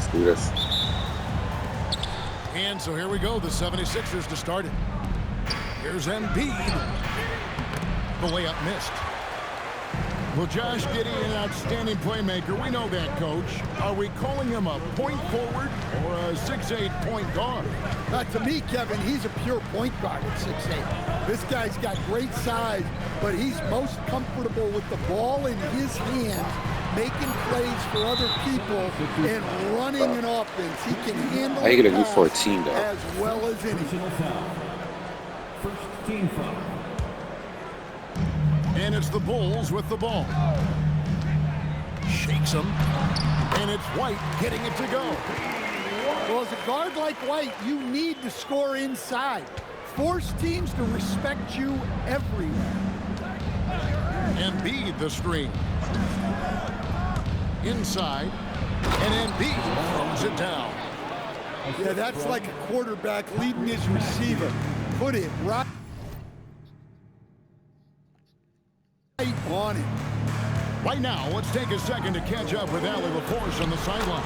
Let's do this. And so here we go, the 76ers to start it. Here's Embiid. The layup missed. Well, Josh Giddey, an outstanding playmaker. We know that, Coach. Are we calling him a point forward or a 6'8" point guard? To me, Kevin, he's a pure point guard at 6'8". This guy's got great size, but he's most comfortable with the ball in his hands, making plays for other people and running an offense. He can handle How you gonna the do 14 pass though? as well as anything. First team foul. And it's the Bulls with the ball. Shakes him. And it's White getting it to go. Well, as a guard like White, you need to score inside. Force teams to respect you everywhere. Embiid the screen. Inside. And Embiid throws it down. Yeah, that's like a quarterback leading his receiver. Put it right on him. Right now, let's take a second to catch up with Allie LaForce on the sideline.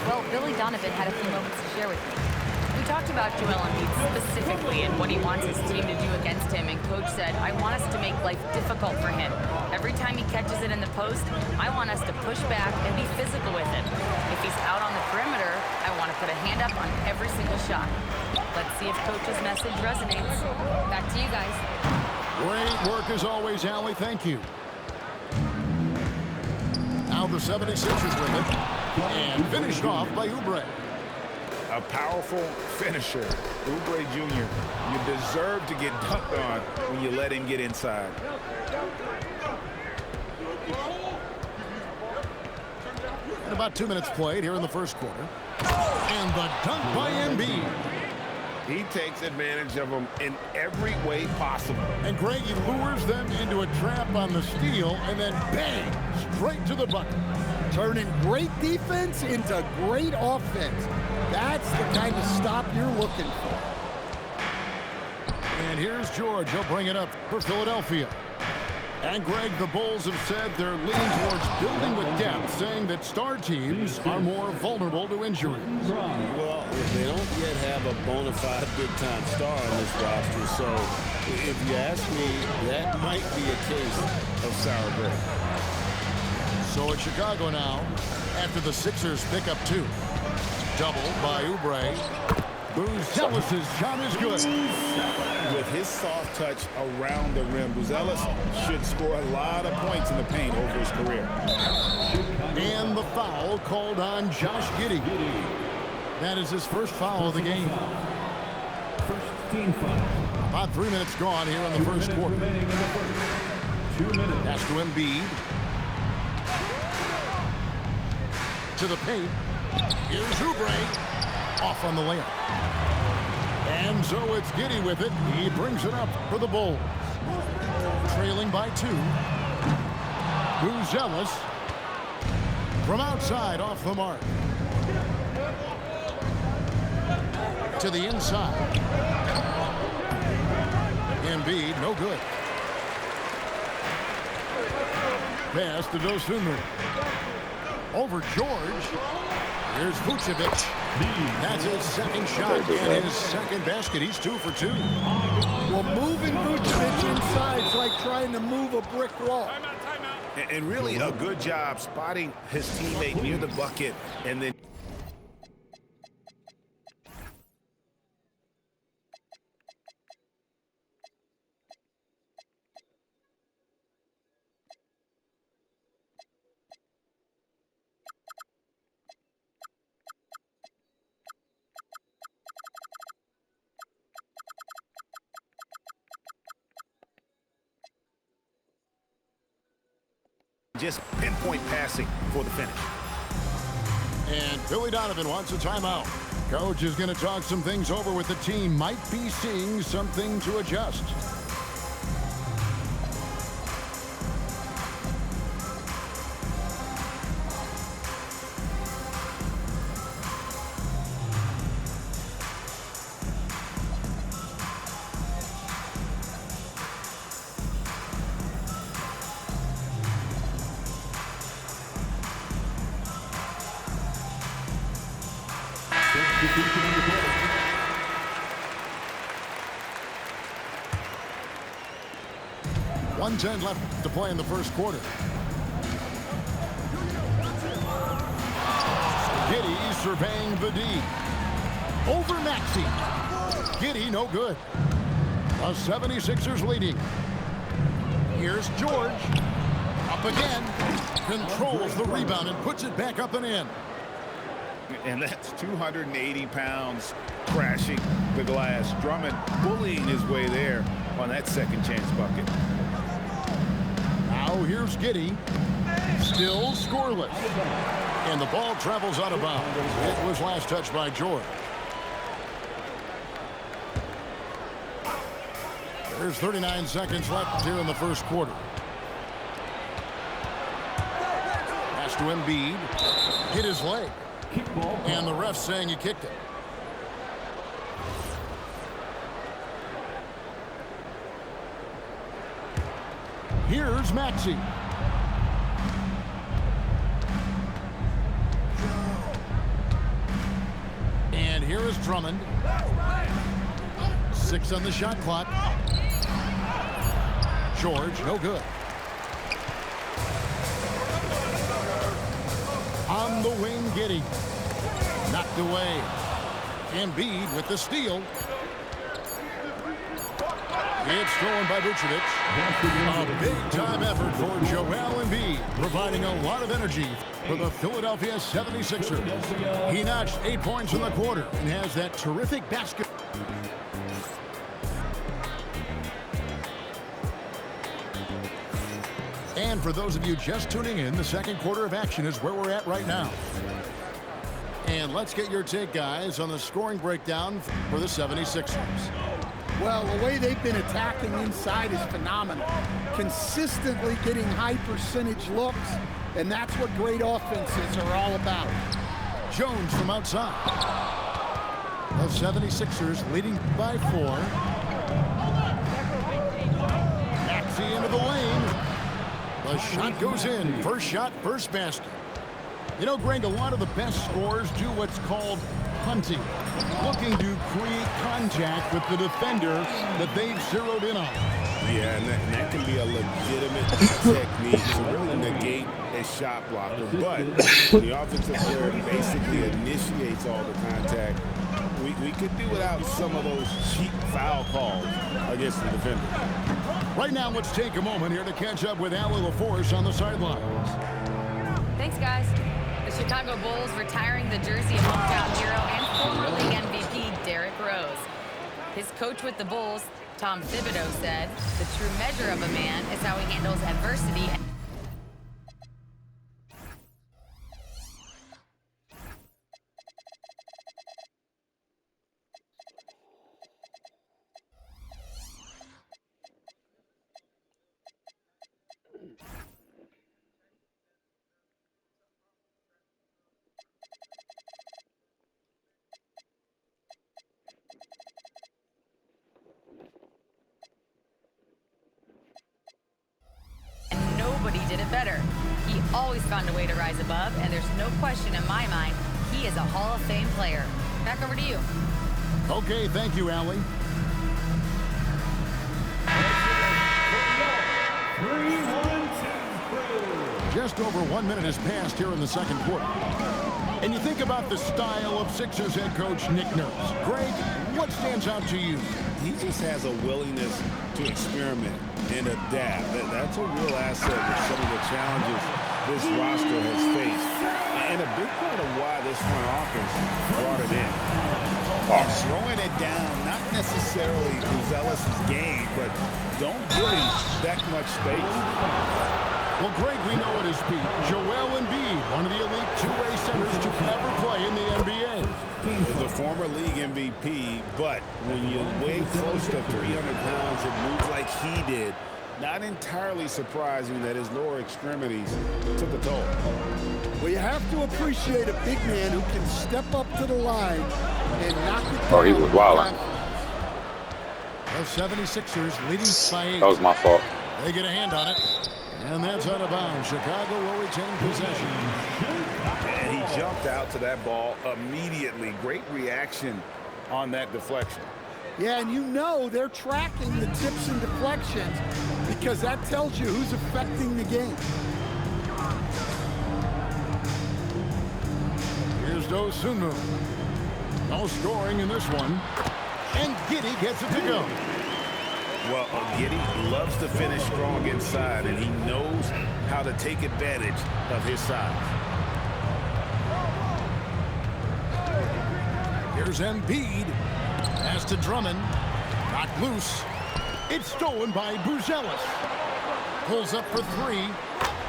Well, Billy Donovan had a few moments to share with me. We talked about Joel Embiid specifically and what he wants his team to do against him, and Coach said, I want us to make life difficult for him. Every time he catches it in the post, I want us to push back and be physical with him. If he's out on the perimeter, I want to put a hand up on every single shot. Let's see if Coach's message resonates. Back to you guys. Great work as always, Allie. Thank you. Now the 76ers with it. And finished off by Oubre. A powerful finisher. Oubre Jr. You deserve to get dunked on when you let him get inside. And about 2 minutes played here in the first quarter. And the dunk by Embiid. He takes advantage of them in every way possible. And Greg, he lures them into a trap on the steal, and then bang, straight to the bucket. Turning great defense into great offense. That's the kind of stop you're looking for. And here's George. He'll bring it up for Philadelphia. And Greg, the Bulls have said they're leaning towards building with depth, saying that star teams are more vulnerable to injury. Well, they don't yet have a bona fide big-time star on this roster, so if you ask me, that might be a case of sour grapes. So it's Chicago now after the Sixers pick up 2. Double by Oubre. Buzelis' shot is good. With his soft touch around the rim, Buzelis should score a lot of points in the paint over his career. And the foul called on Josh Giddey. That is his first foul of the game. First team foul. About 3 minutes gone here in the first quarter. 2 minutes. Pass to Embiid. To the paint. Here's Oubre. Off on the layup. And so it's Giddey with it. He brings it up for the Bulls. Trailing by 2. Buzelis from outside off the mark. To the inside. Embiid, no good. Pass to Dosunmu. Over George. Here's Vucevic. That's his second shot and his second basket. He's 2 for 2. Well, moving Vucevic inside is like trying to move a brick wall. And really a good job spotting his teammate near the bucket and then just pinpoint passing for the finish. And Billy Donovan wants a timeout. Coach is going to talk some things over with the team. Might be seeing something to adjust. Substitution on the play. .110 left to play in the first quarter. Giddey surveying the D. Over Maxey. Giddey no good. The 76ers leading. Here's George. Up again. Controls the rebound and puts it back up and in. And that's 280 pounds crashing the glass. Drummond bullying his way there on that second chance bucket. Now here's Giddey. Still scoreless. And the ball travels out of bounds. It was last touched by George. There's 39 seconds left here in the first quarter. Pass to Embiid. Hit his leg. And the ref saying he kicked it. Here's Maxey. And here is Drummond. 6 on the shot clock. George, no good. On the wing, Giddey. Knocked away. Embiid with the steal. It's stolen by Vucevic. A big-time effort for Joel Embiid, providing a lot of energy for the Philadelphia 76ers. He notched 8 points in the quarter and has that terrific basket. And for those of you just tuning in, the second quarter of action is where we're at right now. And let's get your take, guys, on the scoring breakdown for the 76ers. Well, the way they've been attacking inside is phenomenal. Consistently getting high percentage looks, and that's what great offenses are all about. Jones from outside. The 76ers leading by 4. Maxey into the lane. The shot goes in. First shot, first basket. You know, Greg, a lot of the best scorers do what's called hunting, looking to create contact with the defender that they've zeroed in on. Yeah, and that can be a legitimate technique to really negate a shot blocker. But the offensive player basically initiates all the contact. We could do without some of those cheap foul calls against the defender. Right now, let's take a moment here to catch up with Allie LaForce on the sidelines. Thanks, guys. The Chicago Bulls retiring the jersey of hometown hero and former league MVP Derrick Rose. His coach with the Bulls, Tom Thibodeau, said, "The true measure of a man is how he handles adversity." Nobody did it better. He always found a way to rise above, and there's no question in my mind he is a Hall of Fame player. Back over to you. Okay, thank you, Allie. Just over 1 minute has passed here in the second quarter. And you think about the style of Sixers head coach Nick Nurse. Greg, what stands out to you? He just has a willingness to experiment and adapt. That's a real asset with some of the challenges this roster has faced. And a big part of why this front office brought it in. And throwing it down, not necessarily Zealous' game, but don't give him that much space. Well, Greg, we know it is Pete. Joel Embiid, one of the elite two-way centers to ever play in the NBA. The former league MVP, but when you weigh close to 300 pounds and move like he did, not entirely surprising that his lower extremities took a toll. Well, you have to appreciate a big man who can step up to the line and knock it down. Oh, he was wild. The 76ers leading by 8. That was my fault. They get a hand on it. And that's out of bounds. Chicago will retain possession. And he jumped out to that ball immediately. Great reaction on that deflection. Yeah, and you know they're tracking the tips and deflections because that tells you who's affecting the game. Here's Dosunmu. No scoring in this one. And Giddey gets it to go. Well, Giddey loves to finish strong inside, and he knows how to take advantage of his size. Here's Embiid. Pass to Drummond. Knocked loose. It's stolen by Buzelis. Pulls up for three.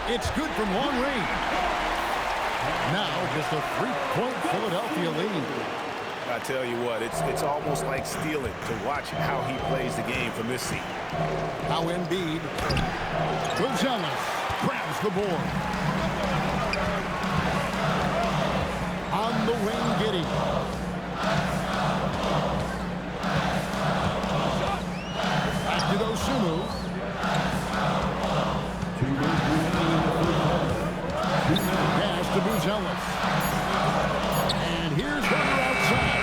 It's good from long range. Now just a 3-point Philadelphia lead. I tell you what, it's almost like stealing to watch how he plays the game from this seat. Now Embiid. Buzelis grabs the board. On the wing, Giddey. Back to Dosunmu. Pass to Buzelis. And here's Hunter outside.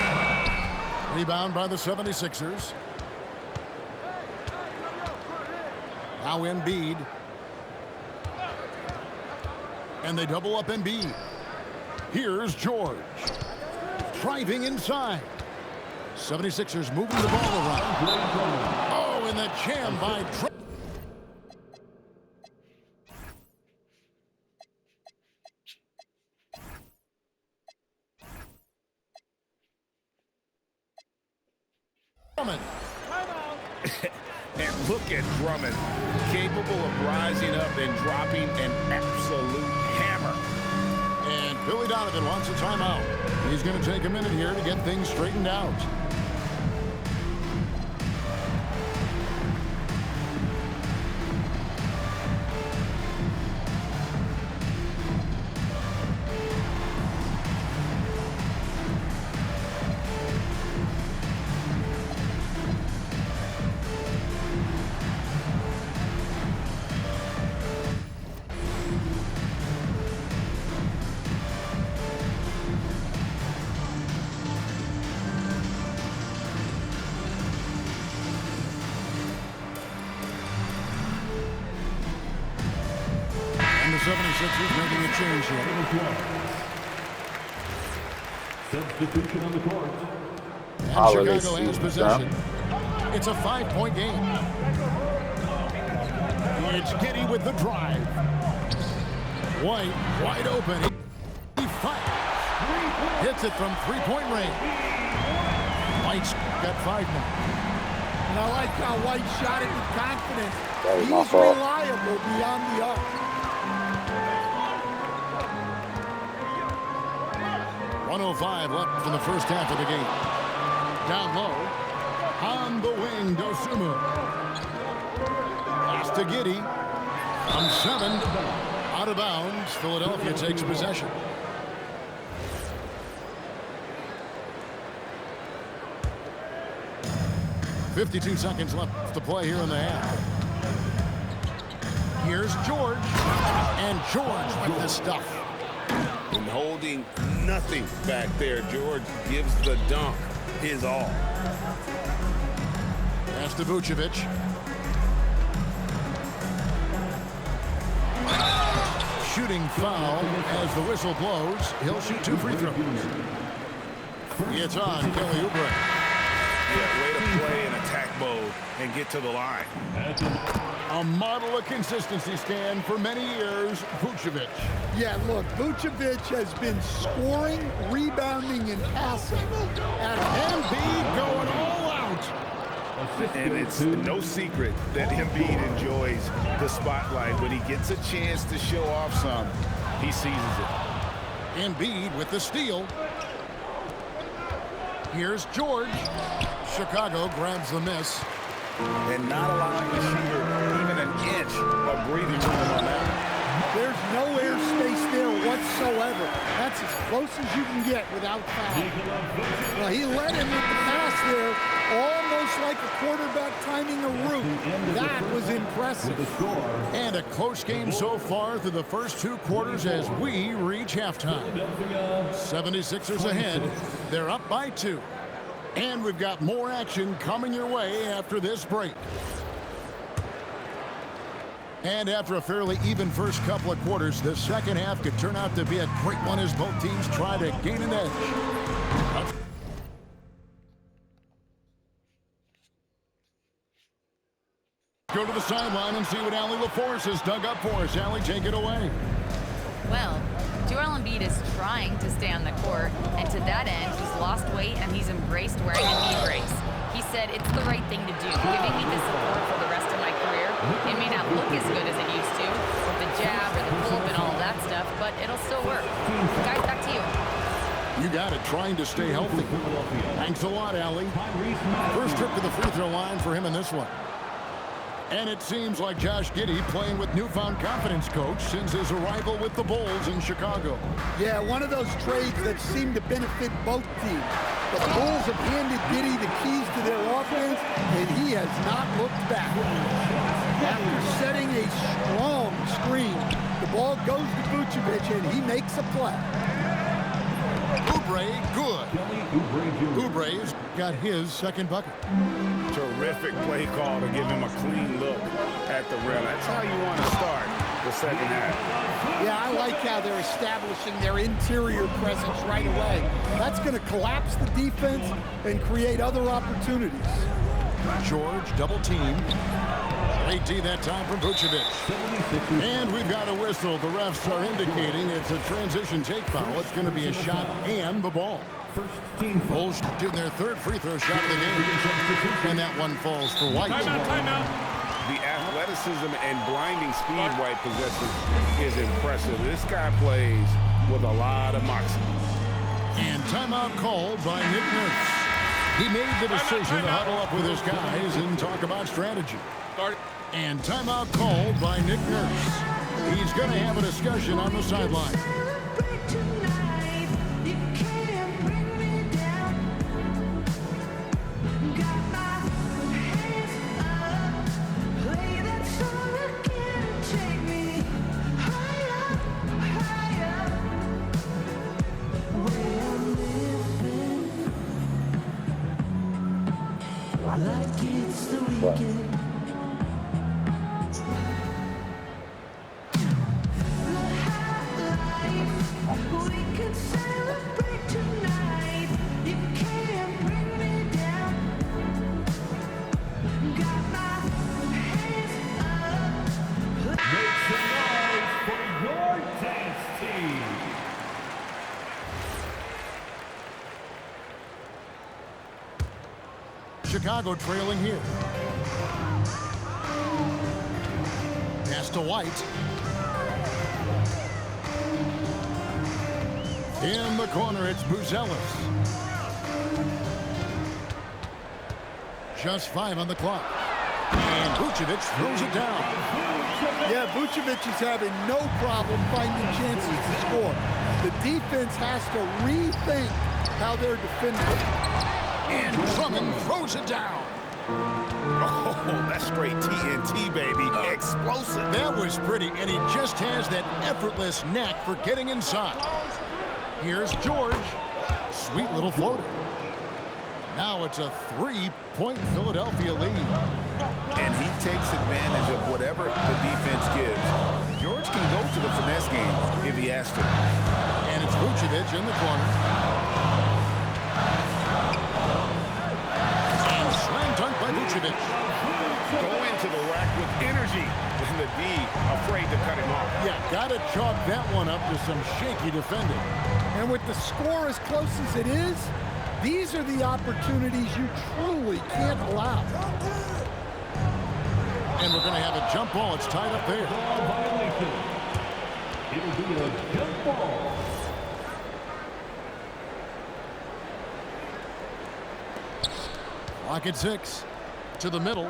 Rebound by the 76ers. Now Embiid. And they double up Embiid. Here's George. Driving inside. 76ers moving the ball around. Oh, and the jam by Drummond. And look at Drummond, capable of rising up and dropping an absolute hammer. And Billy Donovan wants a timeout. He's going to take a minute here to get things straightened out. The 76ers making a change here. Substitution on the court. And Chicago has possession. It's a 5-point game. It's Giddey with the drive. White wide open. He fires. Hits it from 3-point range. White's got 5 more. And I like how White shot it with confidence. was my He's fault. reliable beyond the arc. .105 left in the first half of the game. Down low. On the wing, Dosunmu. Pass to Giddey. From 7. Out of bounds. Philadelphia takes possession. .52 seconds left to play here in the half. Here's George. And George with the stuff. And holding nothing back there. George gives the dunk his all. Pass to Vucevic. Shooting foul as the whistle blows. He'll shoot 2 free throws. It's on Kelly Oubre. Yeah, way to play in attack mode and get to the line. A model of consistency, Stan, for many years, Vucevic. Yeah, look, Vucevic has been scoring, rebounding, and passing. And Embiid going all out. And it's no secret that Embiid enjoys the spotlight. When he gets a chance to show off some, he seizes it. Embiid with the steal. Here's George. Chicago grabs the miss. And not allowing the shooter even an inch of breathing room on that. There's no airspace there whatsoever. That's as close as you can get without foul. Well, he led him with the pass there, almost like a quarterback timing a route. That was impressive. And a close game so far through the first 2 quarters as we reach halftime. 76ers ahead. They're up by 2. And we've got more action coming your way after this break. And after a fairly even first couple of quarters, the second half could turn out to be a great one as both teams try to gain an edge. Go to the sideline and see what Allie LaForce has dug up for us. Allie, take it away. Well, Joel Embiid is trying to stay on the court, and to that end, he's lost weight and he's embraced wearing a knee brace. He said, "It's the right thing to do, giving me the support for the rest of my career. It may not look as good as it used to, with the jab or the pull-up and all that stuff, but it'll still work." Guys, back to you. You got it, trying to stay healthy. Thanks a lot, Allie. First trip to the free throw line for him in this one. And it seems like Josh Giddey playing with newfound confidence, Coach, since his arrival with the Bulls in Chicago. Yeah, one of those trades that seem to benefit both teams. The Bulls have handed Giddey the keys to their offense, and he has not looked back. After setting a strong screen, the ball goes to Vucevic, and he makes a play. Oubre, good. Oubre's got his second bucket. Terrific play call to give him a clean look at the rim. That's how you want to start the second half. Yeah, I like how they're establishing their interior presence right away. That's going to collapse the defense and create other opportunities. George double teamed. Great D that time from Vucevic. And we've got a whistle. The refs are indicating it's a transition take foul. It's going to be a shot and the ball. Bulls shooting their third free throw shot of the game. And that one falls for White. Timeout. The athleticism and blinding speed White possesses is impressive. This guy plays with a lot of moxie. And timeout called by Nick Nurse. He made the decision to huddle up with his guys and talk about strategy. And timeout called by Nick Nurse. He's going to have a discussion on the sideline. Chicago trailing here. Pass to White. In the corner, it's Buzelis. Just 5 on the clock. And Vucevic throws it down. Yeah, Vucevic is having no problem finding chances to score. The defense has to rethink how they're defending. And Drummond throws it down. Oh, that's straight TNT, baby. Explosive. That was pretty, and he just has that effortless knack for getting inside. Here's George. Sweet little floater. Now it's a 3-point Philadelphia lead. And he takes advantage of whatever the defense gives. George can go to the finesse game if he has to. And it's Vucevic in the corner. Dunk by Vucevic. Go into the rack with energy. And the D afraid to cut him off. Yeah, got to chalk that one up to some shaky defending. And with the score as close as it is, these are the opportunities you truly can't allow. And we're going to have a jump ball. It's tied up there. It'll be a jump ball. Clock at 6. To the middle.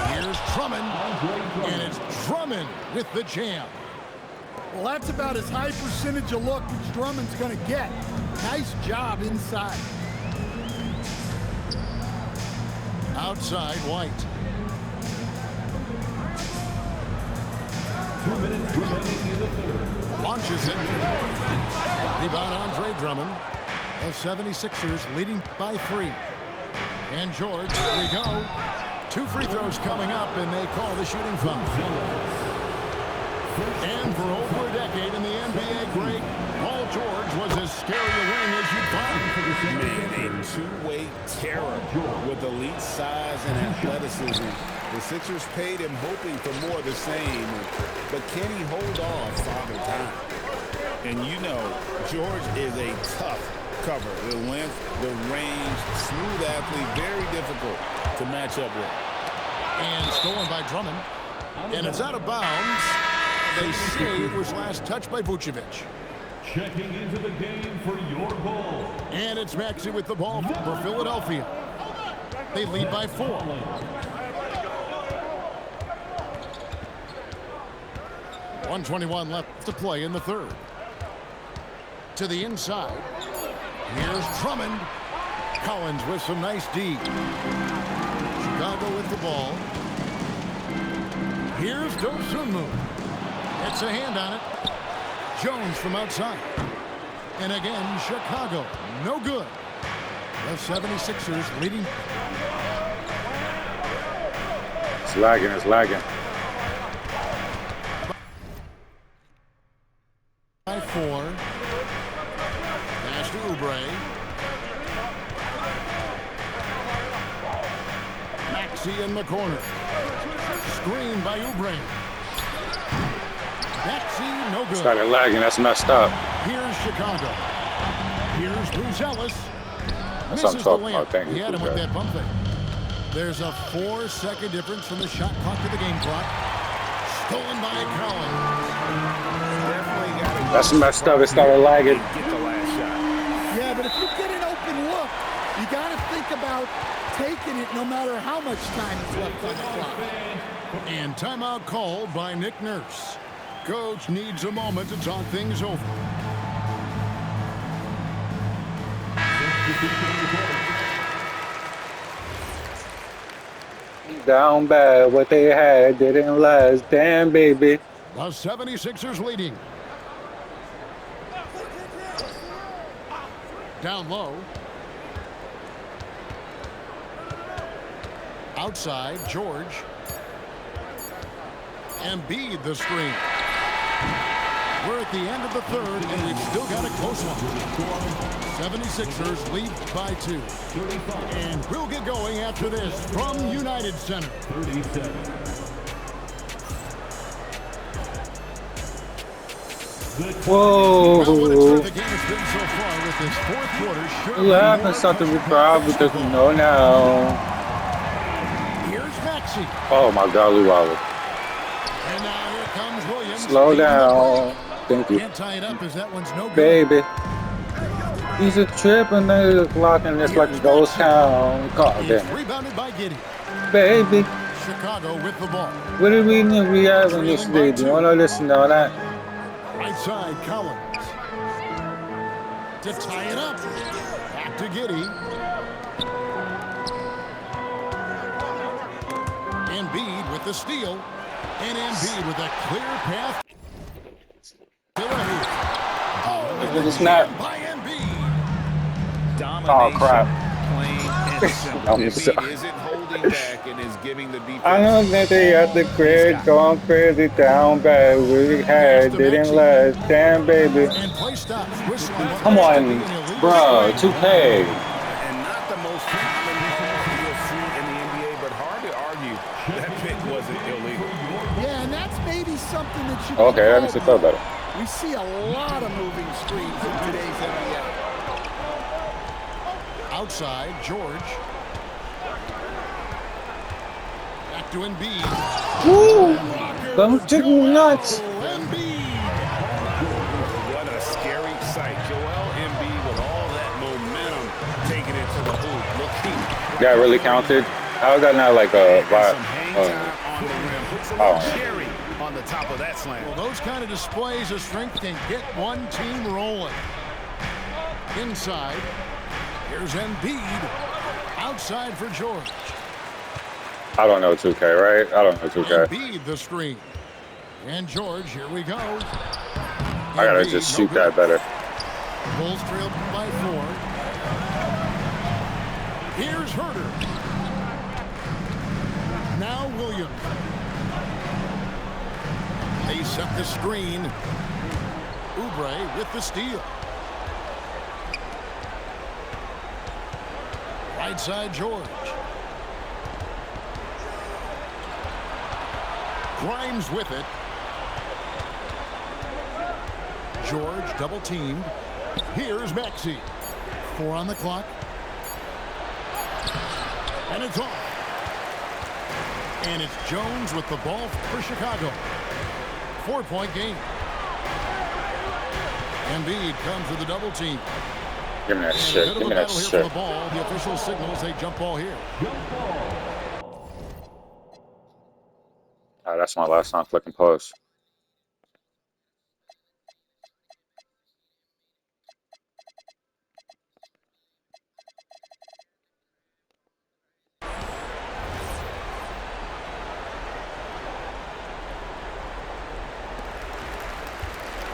Here's Drummond. And it's Drummond with the jam. Well, that's about as high percentage of look as Drummond's going to get. Nice job inside. Outside, White. 2 minutes remaining in the third. Launches it. Rebound Andre Drummond. The 76ers leading by 3. And George, here we go. 2 free throws coming up, and they call the shooting foul. And for over a decade in the NBA, great Paul George was as scary a wing as you'd find. Man, a two-way terror with elite size and athleticism. The Sixers paid him hoping for more of the same, but can he hold off Father Time? And you know, George is a tough cover. The length, the range, smooth athlete, very difficult to match up with. And stolen by Drummond. And it's out of bounds. They say it was last touched by Vucevic. Checking into the game for your ball. And it's Maxey with the ball for Philadelphia. They lead by 4. 1:21 left to play in the third. To the inside. Here's Drummond. Collins with some nice D. Chicago with the ball. Here's Dosunmu. It's a hand on it. Jones from outside. And again, Chicago. No good. The 76ers leading. It's lagging. By 4. Pass to Oubre. Maxey in the corner. Screen by Oubre. Maxey, no good. Started lagging. That's messed up. Here's Chicago. Here's Bruce Ellis. That's what I'm talking about. Thank you. He had him with that bump fake. There's a 4-second difference from the shot clock to the game clock. Stolen by Collins. That's messed up. It started lagging. Get the last shot. Yeah, but if you get an open look, you got to think about taking it no matter how much time is left on the clock. And timeout called by Nick Nurse. Coach needs a moment to talk things over. Down bad. What they had didn't last. Damn, baby. The 76ers leading. Down low. Outside, George. Embiid the screen. We're at the end of the third, and we've still got a close one. 76ers lead by 2. And we'll get going after this from United Center. 37. Whoa. Well, what a terrific game it's been so far with this fourth quarter. Sure, You having something we probably doesn't know now. here's Maxey. Oh my God, Luala. And now here comes Williams. Slow down. Thank you. Can't tie it up as that one's no good. Baby. He's a trip and they're locking this like a ghost town. God It's damn it. rebounded by Giddey. Baby. Chicago with the ball. What do we need we have in this league? You wanna listen to all that? Right side, Collins. To tie it up. Back to Giddey. Embiid with the steal. And Embiid with a clear path. Look at snap. By Embiid. Domination, crap. plain and simple. I'm sorry. Embiid isn't holding back and is giving the defense. I know that they at the crib going crazy down bad. We had didn't last. Damn, baby. And play stops. Whistling. Come on, bro. 2K. And not the most common call you'll see in the NBA, but hard to argue that pick wasn't illegal. Yeah, and that's maybe something that you Okay, that makes it feel better. We see a lot of moving screens in today's NBA. Outside, George. Back to Embiid. Woo! Don't take me nuts. Embiid. What a scary sight. Joel Embiid with all that momentum taking it to the hoop. Looking That really counted. How is that not like a some hang time on the rim. Put some Oh. cherry on on the top of that slam. Well, those kind of displays of strength can get one team rolling. Inside, here's Embiid. Outside for George. I don't know 2K, right? I don't know 2K. Embiid the screen. And George, here we go. I gotta just shoot that better. Bulls trailed by 4. Here's Herter. Now Williams. They set the screen. Oubre with the steal. Right side George. Grimes with it. George double teamed. Here's Maxey. 4 on the clock. And it's off. And it's Jones with the ball for Chicago. 4-point game. Embiid comes with the double team. Give me that And shit. Give me that here for shit. the ball. The official signals a jump ball here. Alright, that's my last time flicking post.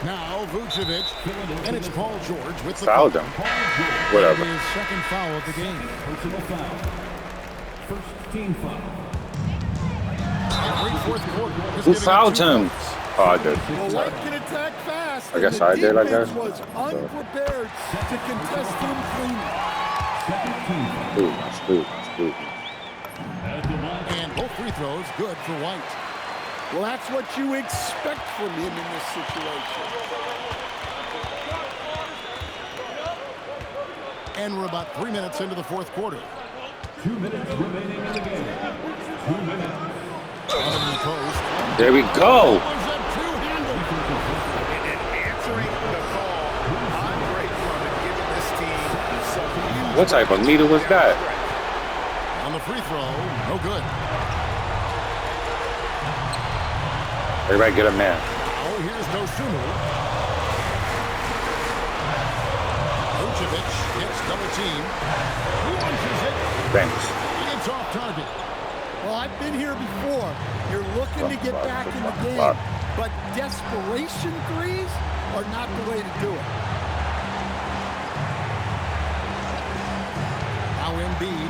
Now Vucevic, and it's Paul George with the Fouled him. Whatever. His second foul of the game. Personal foul. First team foul. Great fourth quarter. Just Who giving fouled up 2 him? points. Oh, I did. Well, White can attack fast. I guess and the I did, I defense guess. was unprepared to contest him cleanly. Second team foul. Ooh, that's good. That's good. At the line. And both free throws good for White. Well, that's what you expect from him in this situation. And we're about 3 minutes into the fourth quarter. 2 minutes remaining in the game. 2 minutes. Donovan in the post. There we go. Was that two-handed? And answering the call, Andre Drummond giving this team some. What type of meter was that? On the free throw, no good. Everybody get a man. Oh, here's Dosunmu. Vucevic gets double team. Launches it. Thanks. It's off target. Well, I've been here before. You're looking to get back in the game, but desperation threes are not the way to do it. Now Embiid.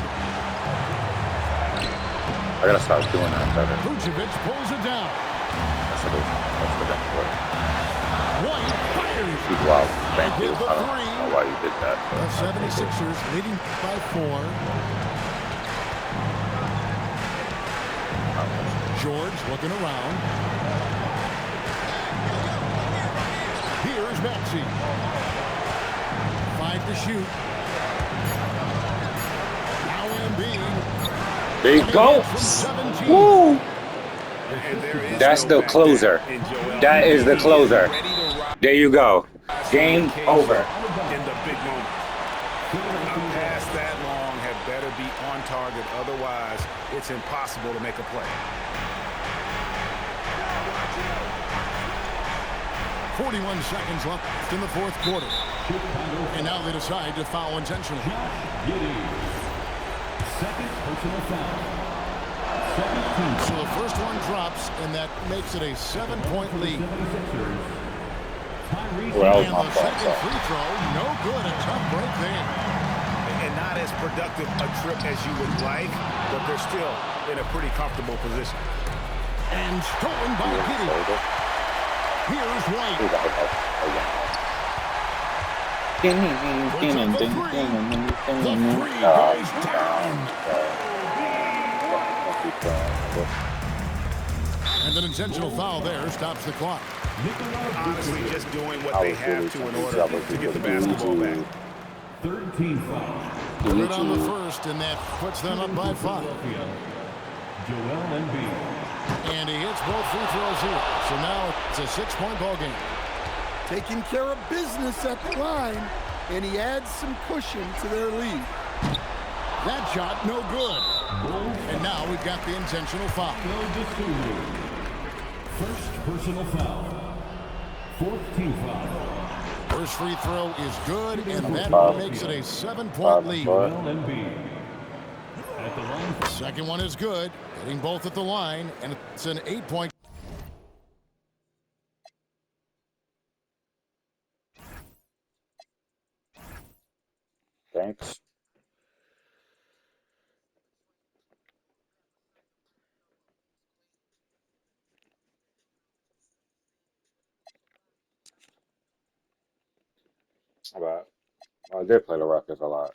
I gotta stop doing that better. Vucevic pulls it down. That's the best way. White fires. Wow, thank you. With the I don't three. know why you did that. The 76ers leading by 4. George looking around. Here's Maxey. 5 to shoot. Now Embiid. There you go. From 17. Woo! And there is That's no the back closer. down in Joel That is the Embiid. closer. Ready to rock There you go. Game over. in the big moment. A pass that long had better be on target. Otherwise, it's impossible to make a play. 41 seconds left in the fourth quarter. And now they decide to foul intentionally. Giddey. Second personal foul. Second team So the first one drops, and that makes it a 7-point lead. 76ers. Tyrese Well, And the second free throw, no good. A tough break there. And not as productive a trip as you would like, but they're still in a pretty comfortable position. And stolen by Giddey. Here's White. Ooh, that was hard. Puts up the three. The three goes down. And an intentional foul there stops the clock. Honestly, just doing what they have to in order to get the basketball back. Third team foul. Good on the first, and that puts them up by 5. Philadelphia. Joel Embiid. And he hits both free throws here. So now it's a 6-point ball game. Taking care of business at the line, and he adds some cushion to their lead. That shot, no good. Bulls. And now we've got the intentional foul. Dosunmu. First personal foul. Fourth team foul. First free throw is good, and that makes it a 7-point lead. Joel Embiid. At the line. Second one is good, hitting both at the line, and it's an 8-point. Thanks. But I did play the Rockets a lot.